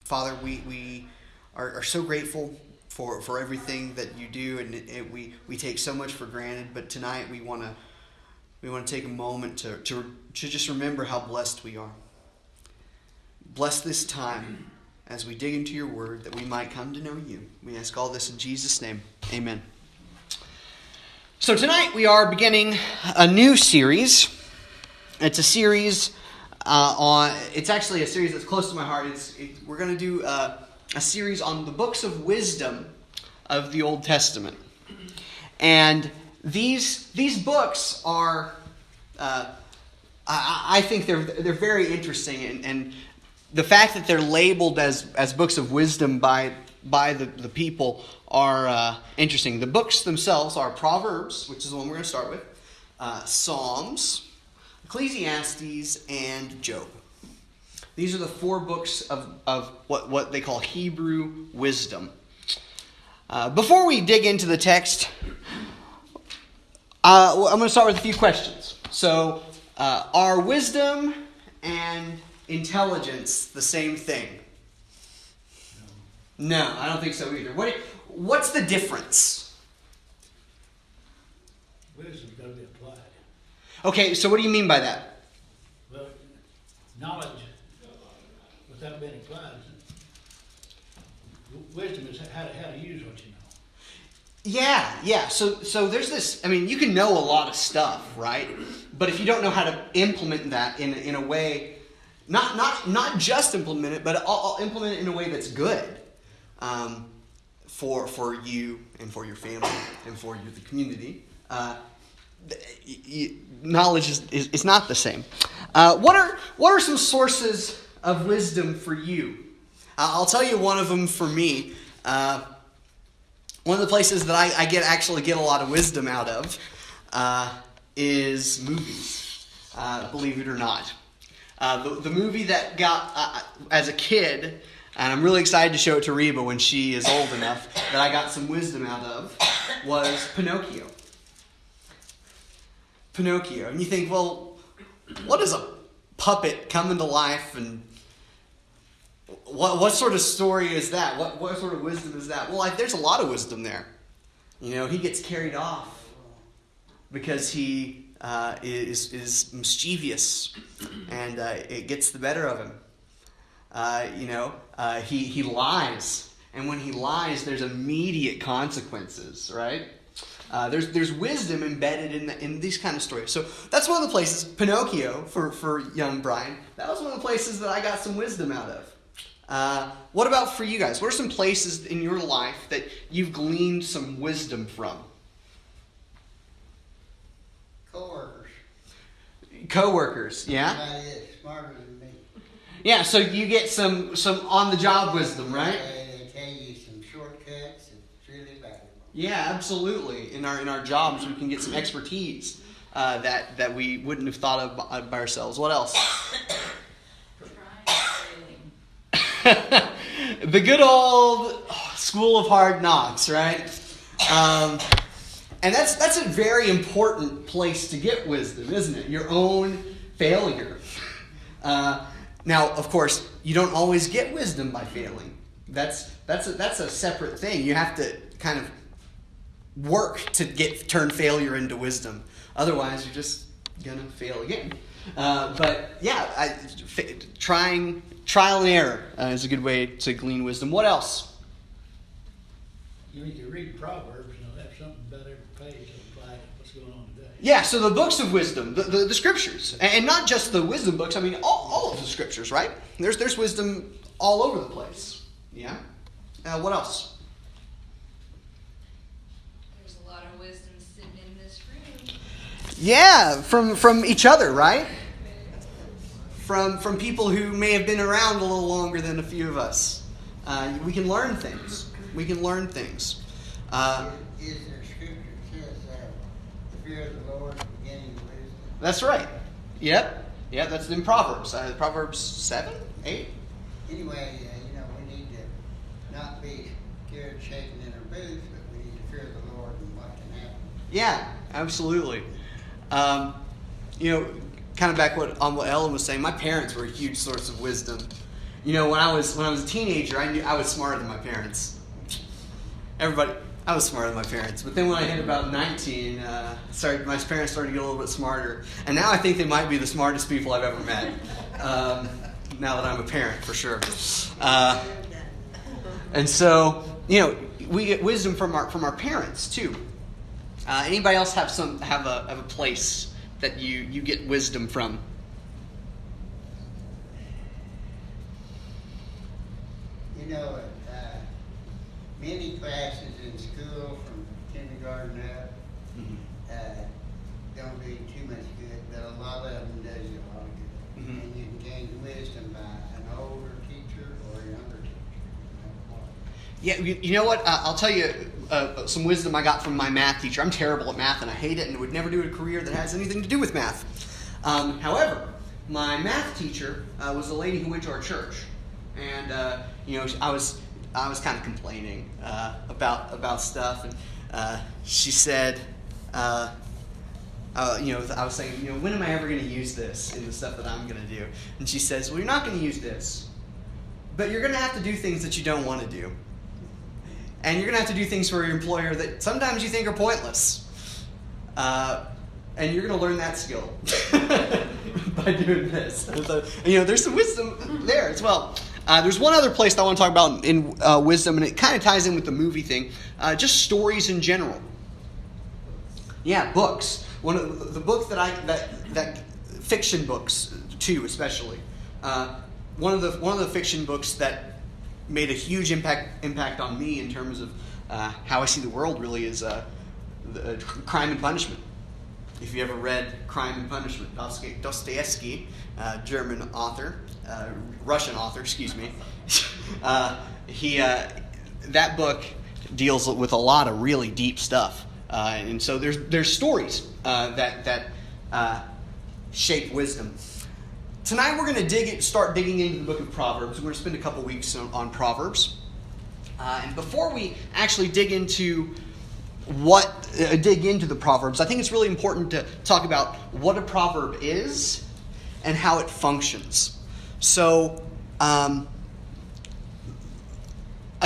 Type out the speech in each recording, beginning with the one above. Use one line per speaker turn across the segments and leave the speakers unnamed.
Father, we are so grateful for everything that you do, and we take so much for granted. But tonight we want to take a moment to just remember how blessed we are. Bless this time as we dig into your word, that we might come to know you. We ask all this in Jesus' name. Amen. So tonight we are beginning a new series. It's a series it's actually a series that's close to my heart. We're going to do a series on the books of wisdom of the Old Testament. And these books are, I think they're very interesting, and the fact that they're labeled as books of wisdom by the people are interesting. The books themselves are Proverbs, which is the one we're going to start with, Psalms, Ecclesiastes, and Job. These are the 4 books of what they call Hebrew wisdom. Before we dig into the text, I'm going to start with a few questions. So, are wisdom and intelligence the same thing? No, I don't think so either. What's the difference?
Wisdom's got to be applied.
Okay, so what do you mean by that?
Well, knowledge without being applied. Wisdom is how to use what you know.
Yeah. So there's this. I mean, you can know a lot of stuff, right? But if you don't know how to implement that in a way, not just implement it, but I'll implement it in a way that's good for you and for your family and for the community. Knowledge is not the same. What are some sources of wisdom for you? I'll tell you one of them for me. One of the places that I actually get a lot of wisdom out of is movies. Believe it or not, the movie that got as a kid, and I'm really excited to show it to Reba when she is old enough, that I got some wisdom out of, was Pinocchio. And you think, well, what is a puppet coming to life, and what sort of story is that? What sort of wisdom is that? Well, there's a lot of wisdom there. You know, he gets carried off because he is mischievous, and it gets the better of him. He lies, and when he lies, there's immediate consequences, right? There's wisdom embedded in these kind of stories. So that's one of the places, Pinocchio, for young Brian, that was one of the places that I got some wisdom out of. What about for you guys? What are some places in your life that you've gleaned some wisdom from? Co-workers, yeah?
Somebody that's smarter than me.
Yeah, so you get some on-the-job wisdom, right?
They tell you some shortcuts. It's really valuable.
Yeah, absolutely. In our jobs, we can get some expertise that we wouldn't have thought of by ourselves. What else? The good old school of hard knocks, right? And that's a very important place to get wisdom, isn't it? Your own failure. Now, of course, you don't always get wisdom by failing. That's a separate thing. You have to kind of work to turn failure into wisdom. Otherwise, you're just gonna fail again. But yeah, trial and error is a good way to glean wisdom. What else?
You read Proverbs, that's something about every page that applies to what's going on today.
Yeah, so the books of wisdom, the scriptures, and not just the wisdom books. I mean, all of the scriptures, right? There's wisdom all over the place. Yeah. What else?
There's a lot of wisdom sitting in this room.
Yeah, from each other, right? From people who may have been around a little longer than a few of us. We can learn things. Is there
scripture says that the fear of the Lord is the beginning of wisdom?
That's right. Yep, that's in Proverbs. Proverbs 7, 8.
Anyway, we need to not be scared shaking in our boots, but we need to fear the Lord and what can happen.
Yeah, absolutely. Kind of back on what Ellen was saying, my parents were a huge source of wisdom. You know, when I was a teenager, I knew I was smarter than my parents. I was smarter than my parents. But then when I hit about 19, my parents started to get a little bit smarter. And now I think they might be the smartest people I've ever met. Now that I'm a parent, for sure. And so, you know, we get wisdom from our parents too. Anybody else have a place that you get wisdom from?
You know, many classes in school from kindergarten up don't do you too much good, but a lot of them does you a lot of good.
Mm-hmm.
And you can gain wisdom by an older teacher or a younger teacher.
Yeah, you know what? I'll tell you some wisdom I got from my math teacher. I'm terrible at math and I hate it and would never do a career that has anything to do with math. However, my math teacher was a lady who went to our church. And, you know, I was kind of complaining about stuff. And she said, you know, I was saying, you know, when am I ever going to use this in the stuff that I'm going to do? And she says, well, you're not going to use this. But you're going to have to do things that you don't want to do. And you're going to have to do things for your employer that sometimes you think are pointless. And you're going to learn that skill by doing this. And so, you know, there's some wisdom there as well. There's one other place that I want to talk about in wisdom, and it kind of ties in with the movie thing. Just stories in general. Yeah, books. One of the books that fiction books too, especially. One of the fiction books that made a huge impact on me in terms of how I see the world really is the Crime and Punishment. If you ever read Crime and Punishment, Dostoevsky, German author, Russian author, excuse me, that book deals with a lot of really deep stuff, and so there's stories that shape wisdom. Tonight we're going to start digging into the book of Proverbs. We're going to spend a couple weeks on Proverbs, and before we actually dig into the Proverbs, I think it's really important to talk about what a proverb is and how it functions. So, a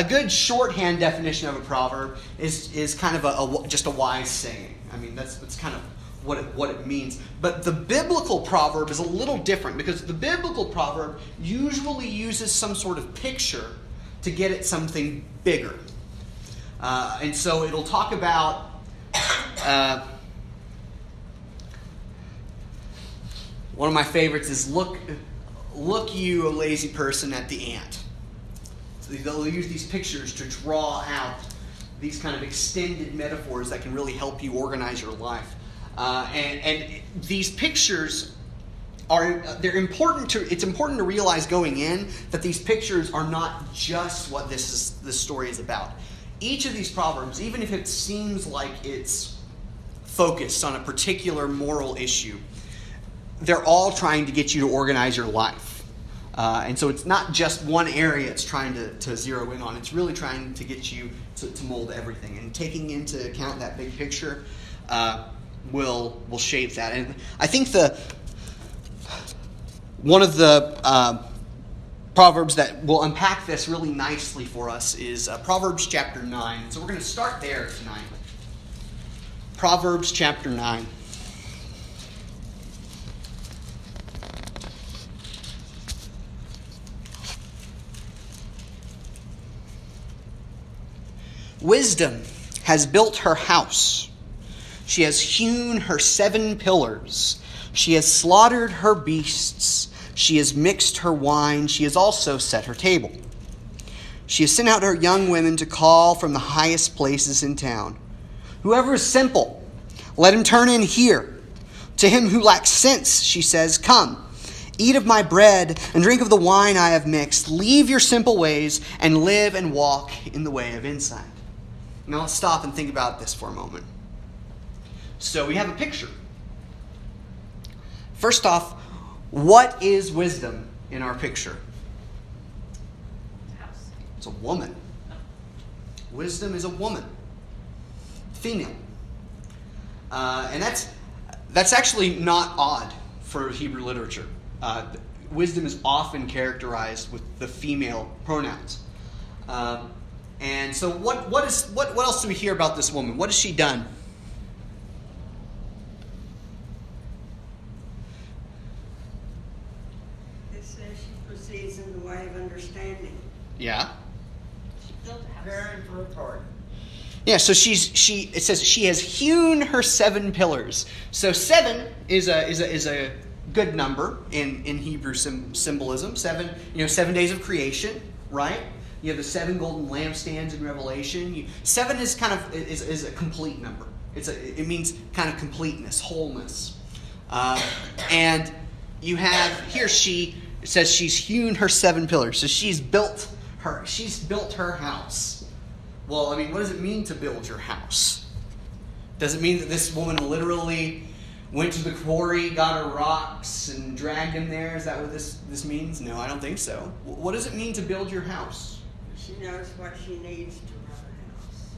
good shorthand definition of a proverb is kind of just a wise saying. I mean, that's kind of what it means. But the biblical proverb is a little different because the biblical proverb usually uses some sort of picture to get at something bigger. And so it'll talk about one of my favorites is look you, a lazy person, at the ant. So they'll use these pictures to draw out these kind of extended metaphors that can really help you organize your life. And these pictures it's important to realize going in that these pictures are not just what this story is about. Each of these proverbs, even if it seems like it's focused on a particular moral issue, they're all trying to get you to organize your life. And so it's not just one area it's trying to zero in on. It's really trying to get you to mold everything. And taking into account that big picture will shape that. And I think one of the Proverbs that will unpack this really nicely for us is Proverbs chapter 9. So we're going to start there tonight. Proverbs chapter 9. Wisdom has built her house. She has hewn her 7 pillars. She has slaughtered her beasts. She has mixed her wine. She has also set her table. She has sent out her young women to call from the highest places in town. Whoever is simple, let him turn in here. To him who lacks sense, she says, come, eat of my bread and drink of the wine I have mixed. Leave your simple ways and live and walk in the way of insight. Now let's stop and think about this for a moment. So we have a picture. First off, what is wisdom in our picture?
House.
It's a woman. Wisdom is a woman. Female. And that's actually not odd for Hebrew literature. wisdom is often characterized with the female pronouns. And so what else do we hear about this woman? What has she done?
It says she proceeds in the way of understanding.
Yeah.
She built a house.
Preparing for a party.
Yeah, so it says she has hewn her 7 pillars. So 7 is a good number in Hebrew symbolism. 7, 7 days of creation, right? You have the 7 golden lampstands in Revelation. 7 is kind of is a complete number. It means kind of completeness, wholeness. And you have here it says she's hewn her 7 pillars. So she's built her house. Well, I mean, what does it mean to build your house? Does it mean that this woman literally went to the quarry, got her rocks, and dragged them there? Is that what this means? No, I don't think so. What does it mean to build your house?
She knows what she needs to run a house.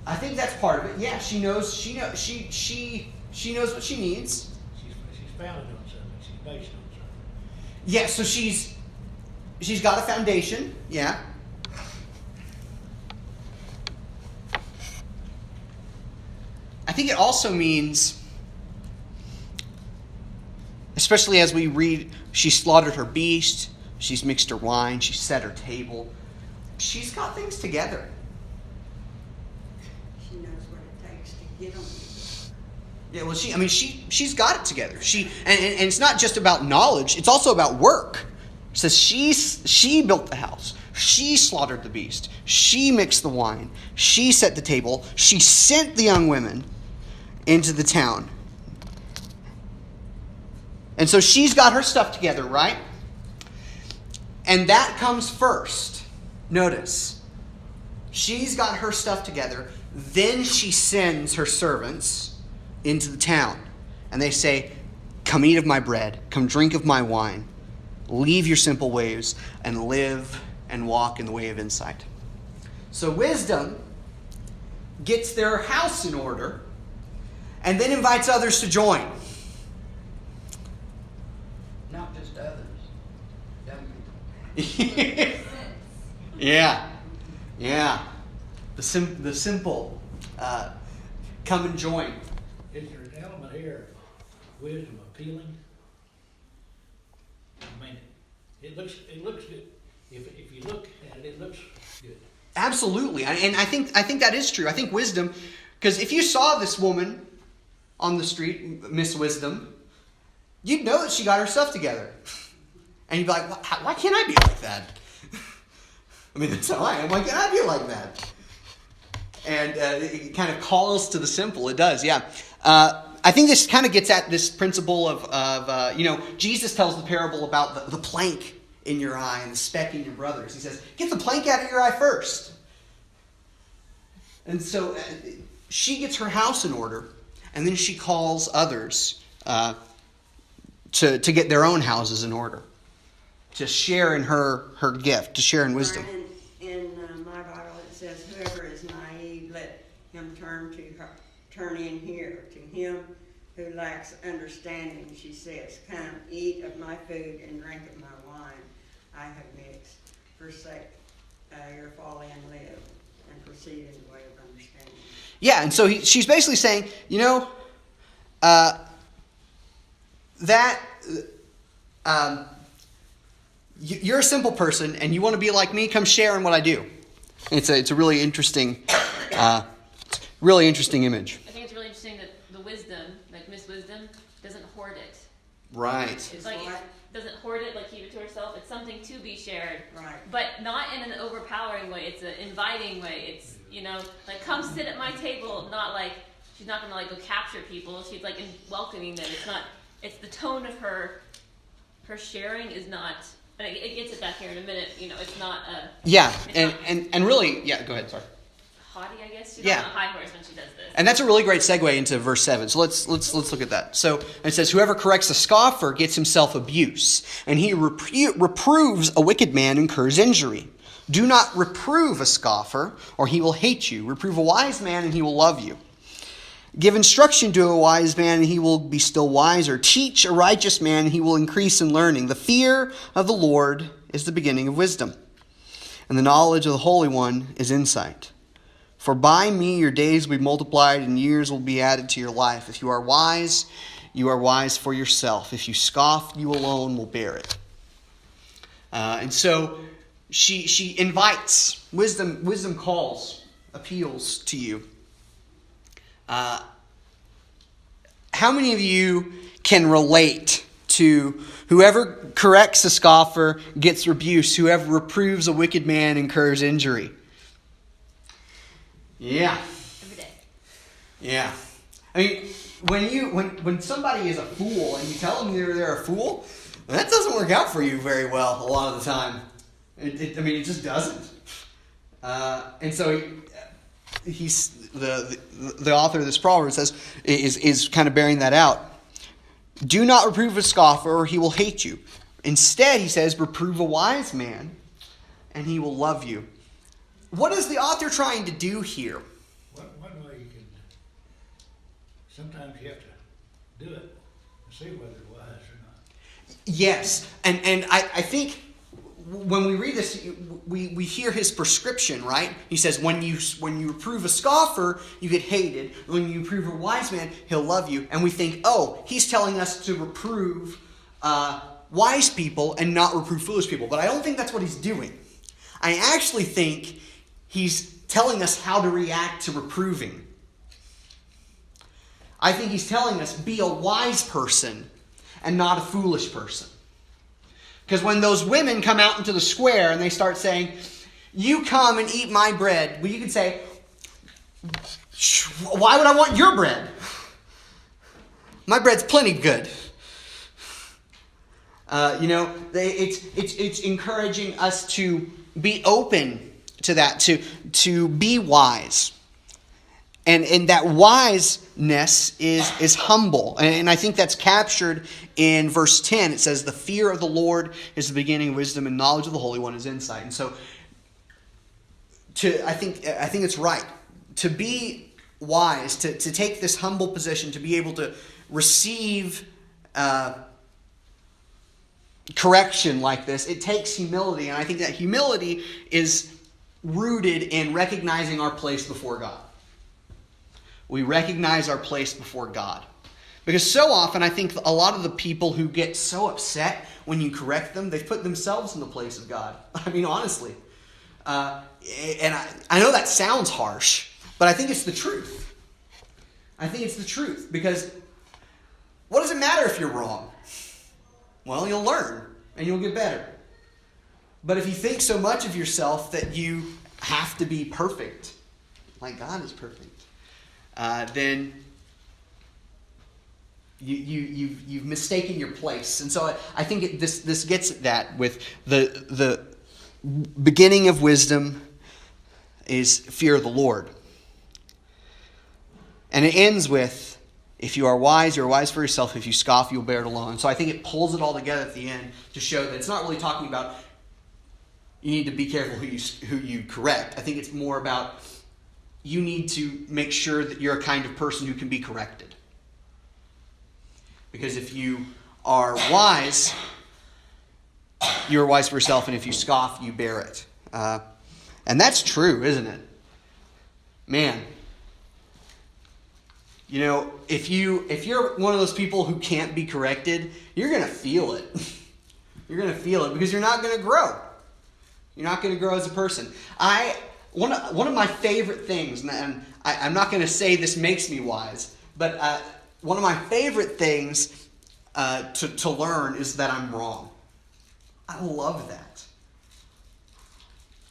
I think that's part of it. Yeah, she knows what she needs.
She's founded on something. She's based on something.
Yeah, so she's got a foundation. Yeah. I think it also means, especially as we read, she slaughtered her beast, she's mixed her wine, she set her table. She's got things together.
She knows what it takes to get them together.
Yeah, well, she's got it together. And it's not just about knowledge; it's also about work. It says she built the house, she slaughtered the beast, she mixed the wine, she set the table, she sent the young women into the town. And so she's got her stuff together, right? And that comes first. Notice, she's got her stuff together. Then she sends her servants into the town. And they say, come eat of my bread. Come drink of my wine. Leave your simple ways and live and walk in the way of insight. So wisdom gets their house in order and then invites others to join.
Not just others. Young people.
Yeah. The simple come and join.
Is there an element here of wisdom appealing? I mean, it looks good. If you look at it, it looks good.
Absolutely, and I think that is true. I think wisdom, because if you saw this woman on the street, Miss Wisdom, you'd know that she got her stuff together, and you'd be like, "Why can't I be like that?" I mean, that's how I am. Why can't I be like that? And it kind of calls to the simple. It does, yeah. I think this kind of gets at this principle of Jesus tells the parable about the plank in your eye and the speck in your brother's. He says, get the plank out of your eye first. And so she gets her house in order, and then she calls others to get their own houses in order, to share in her gift, to share in wisdom.
In my Bible it says, whoever is naive, let him turn in here. To him who lacks understanding, she says, come, eat of my food and drink of my wine I have mixed. Forsake your folly and live, and proceed in the way of understanding.
Yeah, and so she's basically saying, you're a simple person, and you want to be like me. Come share in what I do. It's a really interesting, image.
I think it's really interesting that the wisdom, like Miss Wisdom, doesn't hoard it.
Right.
It's like it doesn't hoard it, like keep it to herself. It's something to be shared,
Right.
but not in an overpowering way. It's an inviting way. It's like come sit at my table. Not like she's not gonna like go capture people. She's like welcoming them. It's not. It's the tone of her sharing is not. It gets it back here in a minute. It's not a.
Yeah,
it's
and really, yeah. Go ahead. Sorry.
Haughty, I guess. She's
Yeah.
on a high horse when she does this.
And that's a really great segue into verse 7. So let's look at that. So it says, whoever corrects a scoffer gets himself abuse, and he reproves a wicked man incurs injury. Do not reprove a scoffer, or he will hate you. Reprove a wise man, and he will love you. Give instruction to a wise man, and he will be still wiser. Teach a righteous man, and he will increase in learning. The fear of the Lord is the beginning of wisdom, and the knowledge of the Holy One is insight. For by me your days will be multiplied, and years will be added to your life. If you are wise for yourself. If you scoff, you alone will bear it. And so she invites. Wisdom calls, appeals to you. How many of you can relate to whoever corrects a scoffer gets rebuked, whoever reproves a wicked man incurs injury? Yeah.
Every day.
Yeah. I mean, when somebody is a fool and you tell them they're a fool, that doesn't work out for you very well a lot of the time. It just doesn't. And so he's the author of this proverb is kind of bearing that out. Do not reprove a scoffer, or he will hate you. Instead, he says, reprove a wise man, and he will love you. What is the author trying to do here?
One way you can, sometimes you have to do it and see whether it's wise or not.
Yes, and I think when we read this, we hear his prescription, right? He says, when you reprove a scoffer, you get hated. When you reprove a wise man, he'll love you. And we think, oh, he's telling us to reprove wise people and not reprove foolish people. But I don't think that's what he's doing. I actually think he's telling us how to react to reproving. I think he's telling us, be a wise person and not a foolish person. Because when those women come out into the square and they start saying, you come and eat my bread, well, you can say, why would I want your bread? My bread's plenty good. It's encouraging us to be open to that, to be wise. And that wiseness is humble. And I think that's captured in verse 10. It says, the fear of the Lord is the beginning of wisdom, and knowledge of the Holy One is insight. And so I think it's right. To be wise, to take this humble position, to be able to receive correction like this, it takes humility. And I think that humility is rooted in recognizing our place before God. We recognize our place before God. Because so often I think a lot of the people who get so upset when you correct them, they've put themselves in the place of God. I mean, honestly. And I know that sounds harsh, but I think it's the truth. I think it's the truth. Because what does it matter if you're wrong? Well, you'll learn and you'll get better. But if you think so much of yourself that you have to be perfect, like God is perfect, then you've mistaken your place. And so I think this gets at that with the beginning of wisdom is fear of the Lord. And it ends with, if you are wise, you're wise for yourself. If you scoff, you'll bear it alone. So I think it pulls it all together at the end to show that it's not really talking about you need to be careful who you correct. I think it's more about you need to make sure that you're a kind of person who can be corrected. Because if you are wise, you're wise for yourself, and if you scoff, you bear it. And that's true, isn't it? Man, if you're one of those people who can't be corrected, you're going to feel it. You're going to feel it because you're not going to grow. You're not going to grow as a person. One of my favorite things, and I'm not going to say this makes me wise, but one of my favorite things to learn is that I'm wrong. I love that.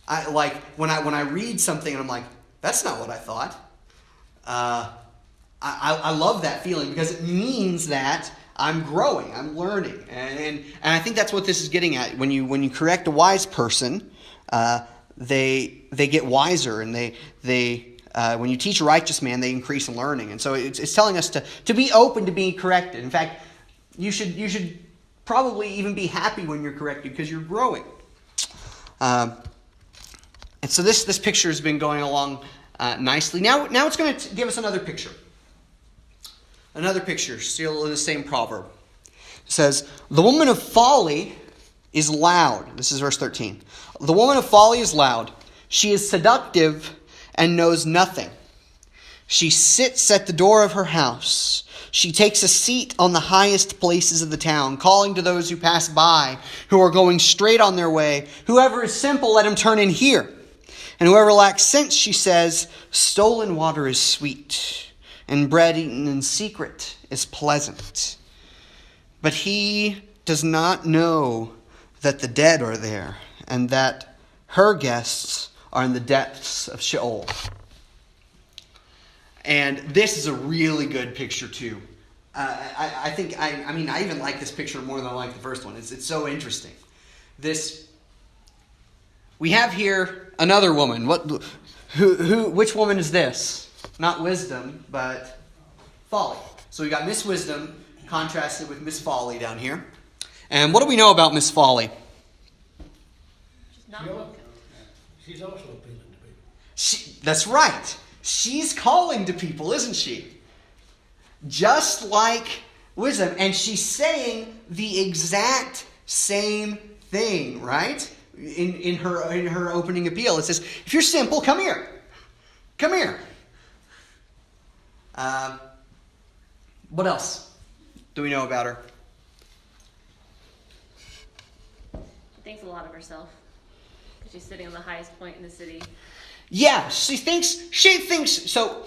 I like when I read something and I'm like, that's not what I thought. I love that feeling because it means that I'm growing, I'm learning, and I think that's what this is getting at. When you correct a wise person, they get wiser, and they when you teach a righteous man, they increase in learning. And so it's telling us to be open to being corrected. In fact, you should probably even be happy when you're corrected because you're growing. And so this picture has been going along nicely. Now it's going to give us another picture. Another picture, still in the same proverb. It says, the woman of folly is loud. This is verse 13. The woman of folly is loud. She is seductive and knows nothing. She sits at the door of her house. She takes a seat on the highest places of the town, calling to those who pass by, who are going straight on their way. Whoever is simple, let him turn in here. And whoever lacks sense, she says, stolen water is sweet, and bread eaten in secret is pleasant. But he does not know that the dead are there, and that her guests are in the depths of Sheol. And this is a really good picture too. I think I even like this picture more than I like the first one. It's so interesting. We have here another woman. Which woman is this? Not wisdom, but folly. So we got Miss Wisdom contrasted with Miss Folly down here. And what do we know about Miss Folly?
She's not looking.
She's also appealing to people.
That's right. She's calling to people, isn't she? Just like wisdom. And she's saying the exact same thing, right? In her opening appeal. It says, if you're simple, come here. Come here. What else do we know about her?
She thinks a lot of herself. Because she's sitting on the highest point in the city.
Yeah, she thinks, so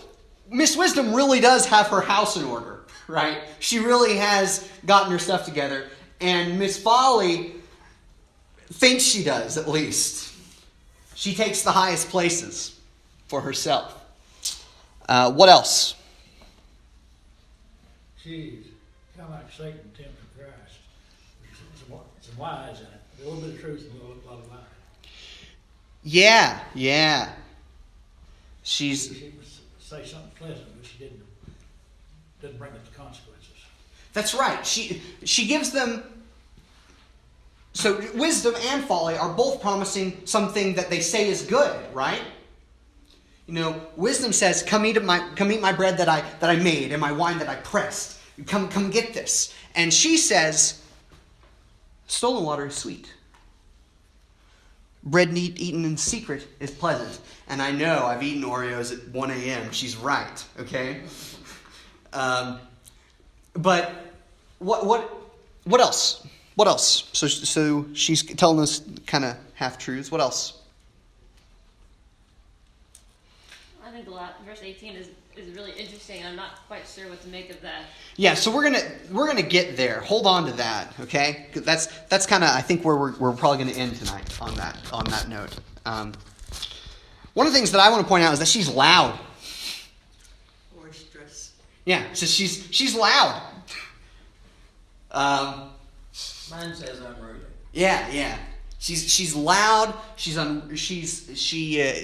Miss Wisdom really does have her house in order, right? She really has gotten her stuff together. And Miss Folly thinks she does, at least. She takes the highest places for herself. What else?
She's kind of like Satan tempting Christ. Some lies in it. A little bit of truth and a lot of lies.
Yeah.
She would say something pleasant, but she didn't bring it to consequences.
That's right. She gives them. So wisdom and folly are both promising something that they say is good, right? You know, wisdom says, "Come eat my bread that I made and my wine that I pressed. Come get this." And she says, "Stolen water is sweet. Bread eaten in secret is pleasant." And I know I've eaten Oreos at 1 a.m. She's right, okay? But what else? What else? So she's telling us kind of half-truths. What else?
I think verse 18 is really interesting. I'm not quite sure what to make of that.
Yeah, so we're gonna get there. Hold on to that, okay? 'Cause that's kind of, I think, where we're probably going to end tonight on that note. One of the things that I want to point out is that she's loud.
Boisterous.
Yeah, so she's loud.
Mine says I'm rude.
Yeah. She's loud. She's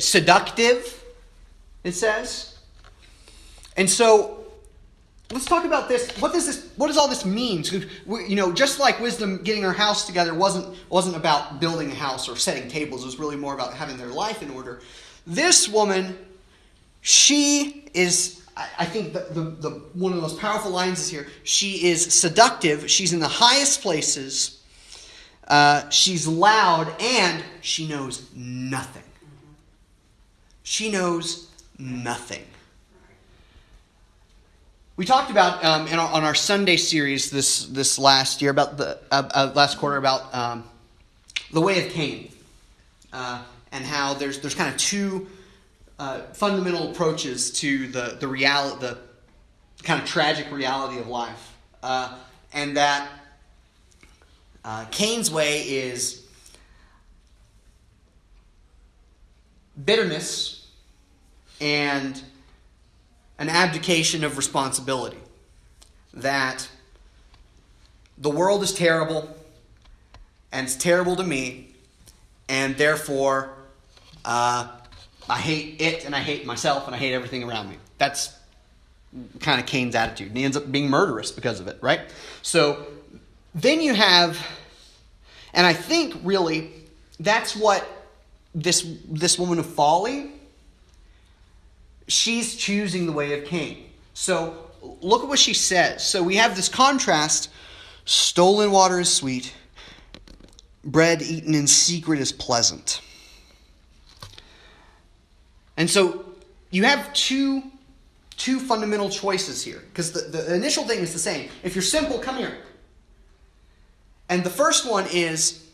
seductive. It says. And so let's talk about this. What does all this mean? So, just like wisdom getting her house together wasn't about building a house or setting tables. It was really more about having their life in order. This woman, she is, I think the one of the most powerful lines is here. She is seductive. She's in the highest places. She's loud, and she knows nothing. She knows nothing. We talked about on our Sunday series this last year about the last quarter about the way of Cain, and how there's kind of two fundamental approaches to the reality, the kind of tragic reality of life, and that Cain's way is bitterness and an abdication of responsibility. That the world is terrible, and it's terrible to me, and therefore I hate it, and I hate myself, and I hate everything around me. That's kind of Cain's attitude, and he ends up being murderous because of it, right? So then you have, and I think really that's what this woman of folly, she's choosing the way of Cain. So look at what she says. So we have this contrast. Stolen water is sweet. Bread eaten in secret is pleasant. And so you have two fundamental choices here. Because the initial thing is the same. If you're simple, come here. And the first one is,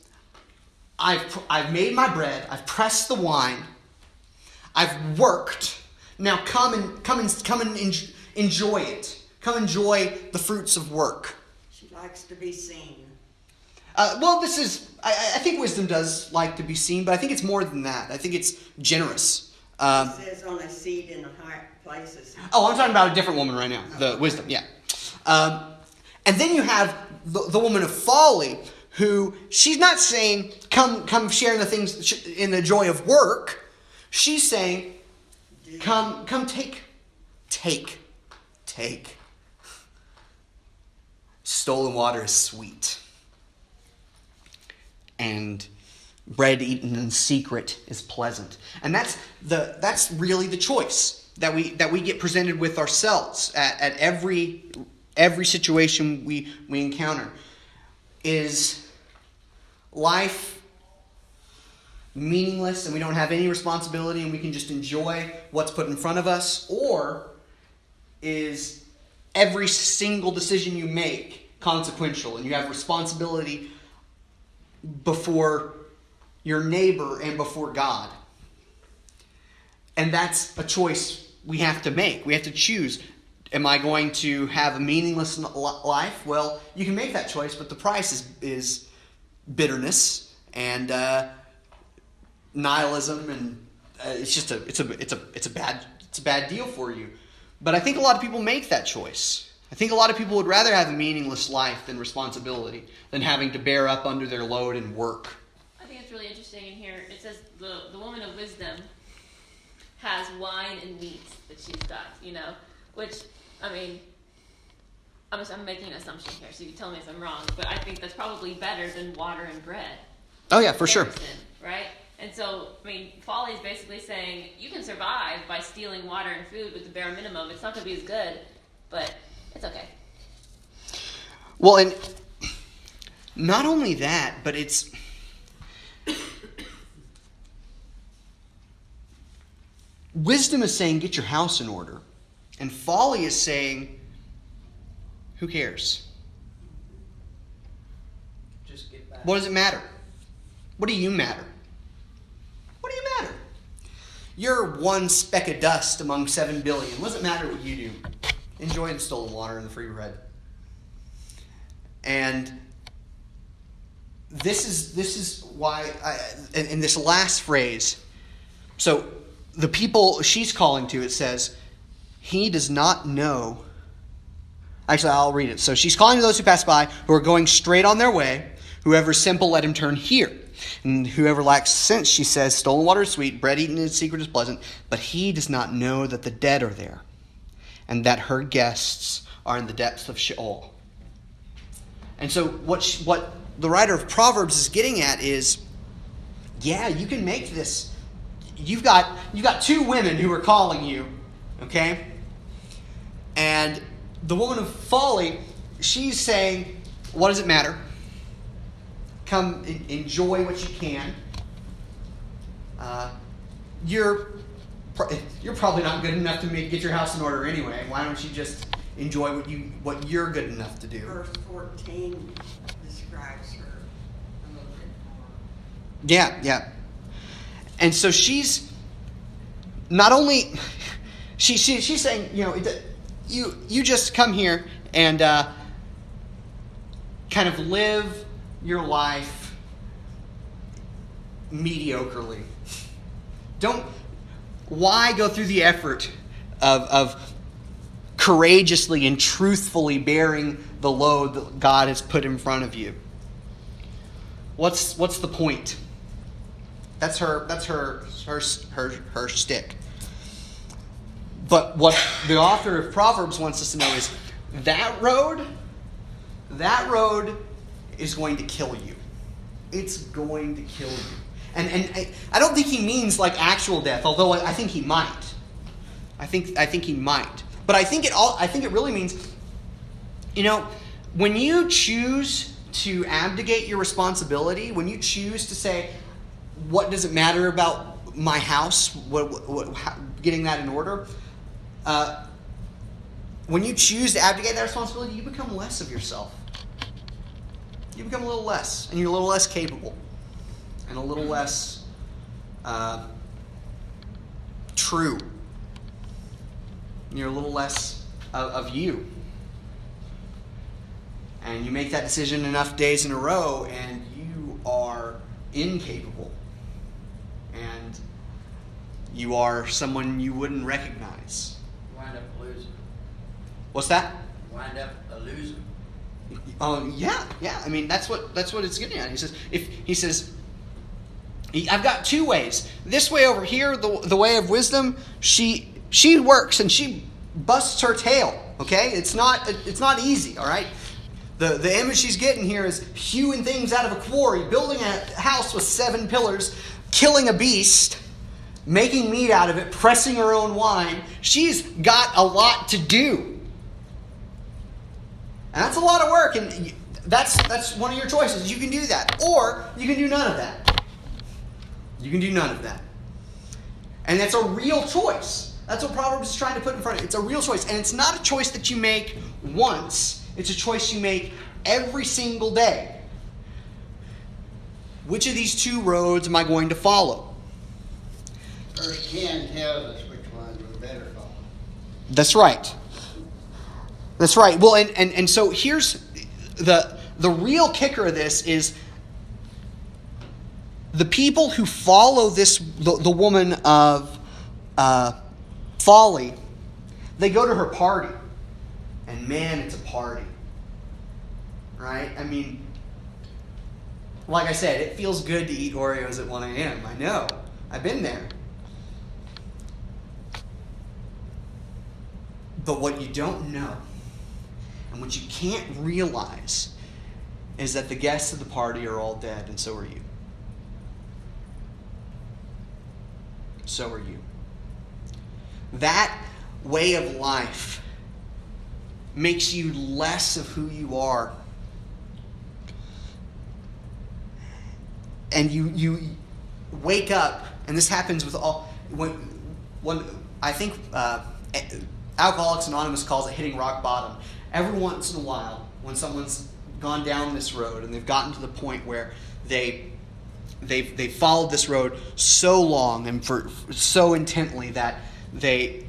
I've made my bread. I've pressed the wine. I've worked. Now come and enjoy it. Come enjoy the fruits of work.
She likes to be seen.
Well, this is, I think wisdom does like to be seen, but I think it's more than that. I think it's generous.
It says on a seat in the high places.
Oh, I'm talking about a different woman right now. The wisdom, yeah. And then you have the woman of folly, who she's not saying, come share in the things, in the joy of work. She's saying, come take. Stolen water is sweet. And bread eaten in secret is pleasant. And that's really the choice that we get presented with ourselves at every situation we encounter. Is life meaningless and we don't have any responsibility and we can just enjoy what's put in front of us? Or is every single decision you make consequential and you have responsibility before your neighbor and before God? And that's a choice we have to make. We have to choose. Am I going to have a meaningless life? Well, you can make that choice, but the price is bitterness and nihilism, and it's a bad deal for you. But I think a lot of people make that choice. I think a lot of people would rather have a meaningless life than responsibility, than having to bear up under their load and work.
I think it's really interesting in here. It says the woman of wisdom has wine and meat that she's got, which, I mean, I'm making an assumption here, so you can tell me if I'm wrong, but I think that's probably better than water and bread.
Oh yeah, for sure.
Right? And so, I mean, folly is basically saying you can survive by stealing water and food with the bare minimum. It's not going to be as good, but it's okay.
Well, and not only that, but it's... Wisdom is saying, get your house in order. And folly is saying, who cares?
Just get back.
What does it matter? What do you matter? What do you matter? You're one speck of dust among 7 billion. What does it matter what you do? Enjoy the stolen water and the free bread. And this is why, in this last phrase, so the people she's calling to, it says, he does not know. Actually, I'll read it. So she's calling to those who pass by, who are going straight on their way. Whoever is simple, let him turn here. And whoever lacks sense, she says, stolen water is sweet, bread eaten in secret is pleasant. But he does not know that the dead are there, and that her guests are in the depths of Sheol. And so what the writer of Proverbs is getting at is, yeah, you can make this. You've got 2 women who are calling you, okay? And the woman of folly, she's saying, what does it matter? Come enjoy what you can. You're probably not good enough to get your house in order anyway. Why don't you just enjoy what you're good enough to do?
Verse 14 describes her a little bit more.
Yeah. And so she's not only she's saying, you just come here and kind of live your life mediocrely. Why go through the effort of courageously and truthfully bearing the load that God has put in front of you? What's the point? That's her shtick. But what the author of Proverbs wants us to know is that road is going to kill you. It's going to kill you. And I don't think he means like actual death, although I think he might. I think he might. But I think it really means, when you choose to abdicate your responsibility, when you choose to say, what does it matter about my house, getting that in order, when you choose to abdicate that responsibility, you become less of yourself. You become a little less, and you're a little less capable, and a little less true. You're a little less of you. And you make that decision enough days in a row, and you are incapable. And you are someone you wouldn't recognize.
Wind up a loser.
What's that?
Wind up a loser.
Yeah. I mean, that's what it's getting at. He says, I've got two ways. This way over here, the way of wisdom, she works and she busts her tail. Okay, it's not easy. All right. The image she's getting here is hewing things out of a quarry, building a house with 7 pillars, killing a beast, making meat out of it, pressing her own wine. She's got a lot to do. And that's a lot of work, and that's one of your choices. You can do that, or you can do none of that. You can do none of that. And that's a real choice. That's what Proverbs is trying to put in front of you. It's a real choice, and it's not a choice that you make once. It's a choice you make every single day. Which of these two roads am I going to follow?
Verse 10 tells us which ones we better follow.
That's right. That's right. Well, and so here's the real kicker of this is the people who follow the woman of folly, they go to her party. And man, it's a party. Right? I mean, like I said, it feels good to eat Oreos at 1 a.m. I know. I've been there. But what you don't know, and what you can't realize, is that the guests of the party are all dead, and so are you. So are you. That way of life makes you less of who you are. And you wake up, and this happens with all, when I think Alcoholics Anonymous calls it hitting rock bottom. Every once in a while, when someone's gone down this road and they've gotten to the point where they've followed this road so long and for so intently that they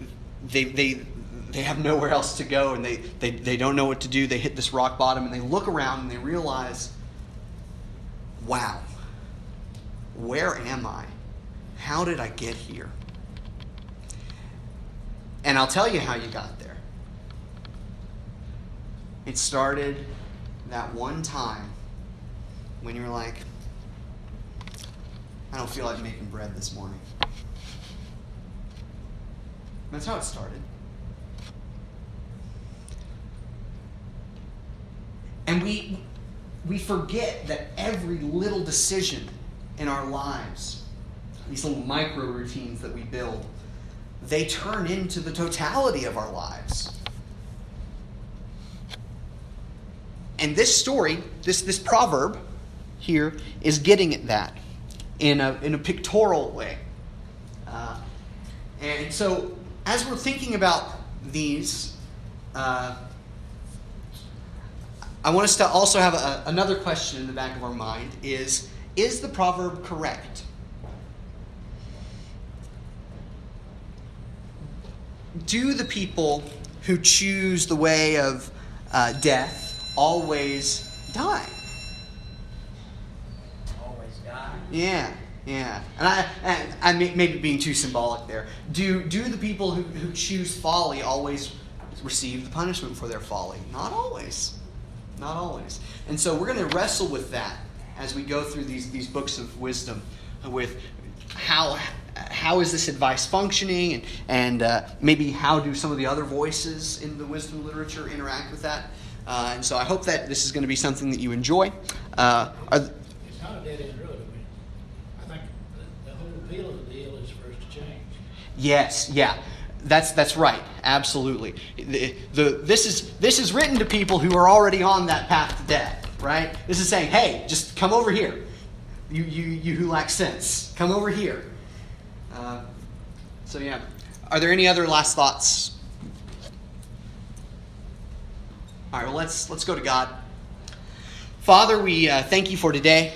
have nowhere else to go, and they don't know what to do. They hit this rock bottom, and they look around and they realize, wow, where am I? How did I get here? And I'll tell you how you got there. It started that one time when you were like, I don't feel like making bread this morning. That's how it started. And we forget that every little decision in our lives, these little micro routines that we build, they turn into the totality of our lives. And this story, this proverb here, is getting at that in a pictorial way. And so, as we're thinking about these, I want us to also have another question in the back of our mind: is the proverb correct? Do the people who choose the way of death always die?
Always die.
Yeah. And I may be being too symbolic there. Do the people who choose folly always receive the punishment for their folly? Not always. Not always. And so we're going to wrestle with that as we go through these books of wisdom, with how is this advice functioning, and maybe how do some of the other voices in the wisdom literature interact with that. And so I hope that this is going to be something that you enjoy.
It's not a dead-end road. I think the whole appeal of the deal is for us to change.
Yes, yeah. That's right. Absolutely. This is written to people who are already on that path to death, right? This is saying, hey, just come over here. You who lack sense, come over here. So yeah. Are there any other last thoughts? All right. Well, let's go to God. Father, we thank you for today.